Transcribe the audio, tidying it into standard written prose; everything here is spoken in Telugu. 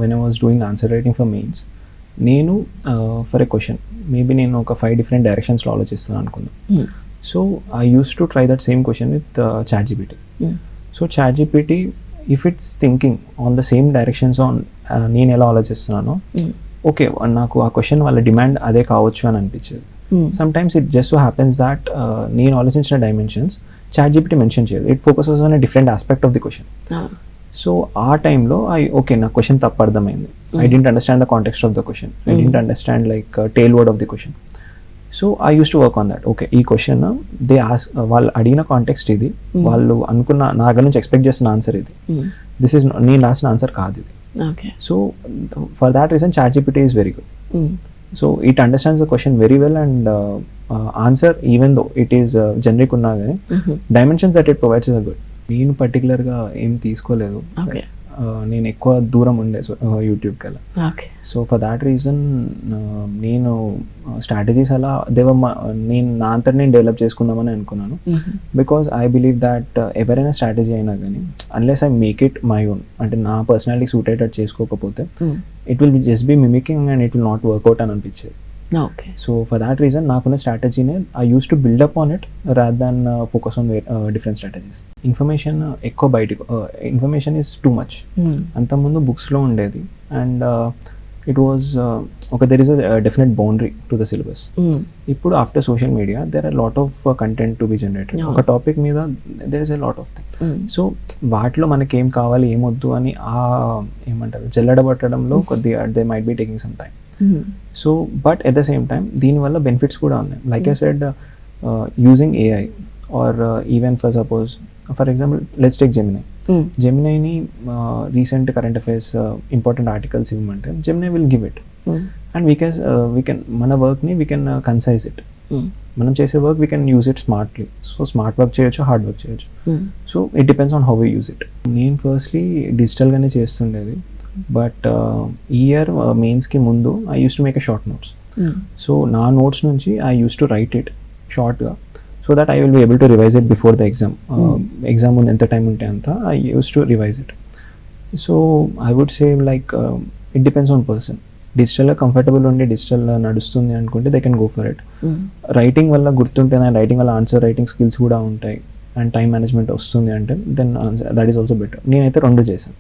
when I was doing answer writing for mains, నేను ఫర్ ఎ క్వశ్చన్ మేబీ నేను ఒక 5 different డైరెక్షన్స్లో ఆలోచిస్తాను అనుకుందాం. So I use to try that same question with ChatGPT. So ChatGPT if it's thinking on the same directions on నేను ఎలా ఆలోచిస్తున్నానో, ఓకే నాకు ఆ క్వశ్చన్ వాళ్ళ డిమాండ్ అదే కావచ్చు అని అనిపించేది. Sometimes it just so happens that నేను ఆలోచించిన డైమెన్షన్స్ ChatGPT మెన్షన్ చేయదు. It focuses on a different aspect of the question. So ఆ టైంలో ఓకే నా క్వశ్చన్ తప్పు అర్థమైంది. I didn't understand the context of the question. I didn't understand like tale word of the question. So I use to work on that. Okay ఈ క్వశ్చన్ వాళ్ళు అడిగిన కాంటెక్స్ట్ ఇది, వాళ్ళు అనుకున్న నా దగ్గర నుంచి ఎక్స్పెక్ట్ చేస్తున్న ఆన్సర్ ఇది, దిస్ ఈజ్ నేను రాసిన ఆన్సర్ కాదు ఇది. So for that reason ChatGPT is very good. So it understands the question very well and answer even though it is generic ఉన్నా కానీ dimensions that it provides is good. నేను పర్టికులర్గా ఏం తీసుకోలేదు, నేను ఎక్కువ దూరం ఉండే యూట్యూబ్కి అలా. సో ఫర్ దాట్ రీజన్ నేను స్ట్రాటజీస్ అలా నేను నా అంతా నేను డెవలప్ చేసుకుందామని అనుకున్నాను. బికాజ్ ఐ బిలీవ్ దాట్ ఎవరైనా స్ట్రాటజీ అయినా కానీ unless I make it my own, అంటే నా పర్సనాలిటీ సూట్ అయ్యేటట్టు చేసుకోకపోతే it will just be mimicking and it will not work out అని అనిపించేది. సో ఫర్ దాట్ రీజన్ నాకున్న స్ట్రాటజీనే I use to build up on it rather than focus on different strategies. Information ఎక్కువ బయటకు, ఇన్ఫర్మేషన్ ఈజ్ టూ మచ్. అంతకుముందు బుక్స్లో ఉండేది and it was there is a definite boundary to the syllabus. ఇప్పుడు after social media there are lot of content to be generated. ఒక టాపిక్ మీద there is a lot of thing. So వాటిలో మనకి ఏం కావాలి ఏమొద్దు అని ఏమంటారు జల్లడబట్టడంలో కొద్దిగా they might be taking some time. So but at the same time దీనివల్ల బెనిఫిట్స్ కూడా ఉన్నాయి. Like I said using AI or even for example let's take జెమినైని recent current affairs important articles ఇవ్వమంటే Gemini will give it and we can మన వర్క్ని వీ కెన్ కన్సైజ్ ఇట్. మనం చేసే work we can use it smartly. So smart work చేయొచ్చు, హార్డ్ వర్క్ చేయొచ్చు. So it depends on how we use it. నేను ఫస్ట్లీ డిజిటల్గానే చేస్తుండేది, బట్ ఈ ఇయర్ మెయిన్స్కి ముందు I use to make a short notes. So నా నోట్స్ నుంచి I use to write it షార్ట్గా so that I will be able to revise it before the exam. Exam ముందు ఎంత టైం ఉంటే అంత I use to revise it. So I would say like it depends on person. డిజిటల్గా కంఫర్టబుల్ ఉండి డిజిటల్ నడుస్తుంది అనుకుంటే they can go for it. Writing వల్ల గుర్తుంటుంది అండ్ రైటింగ్ వల్ల ఆన్సర్ రైటింగ్ స్కిల్స్ కూడా ఉంటాయి అండ్ టైం మేనేజ్మెంట్ వస్తుంది అంటే then that is also better. నేనైతే రెండు చేశాను.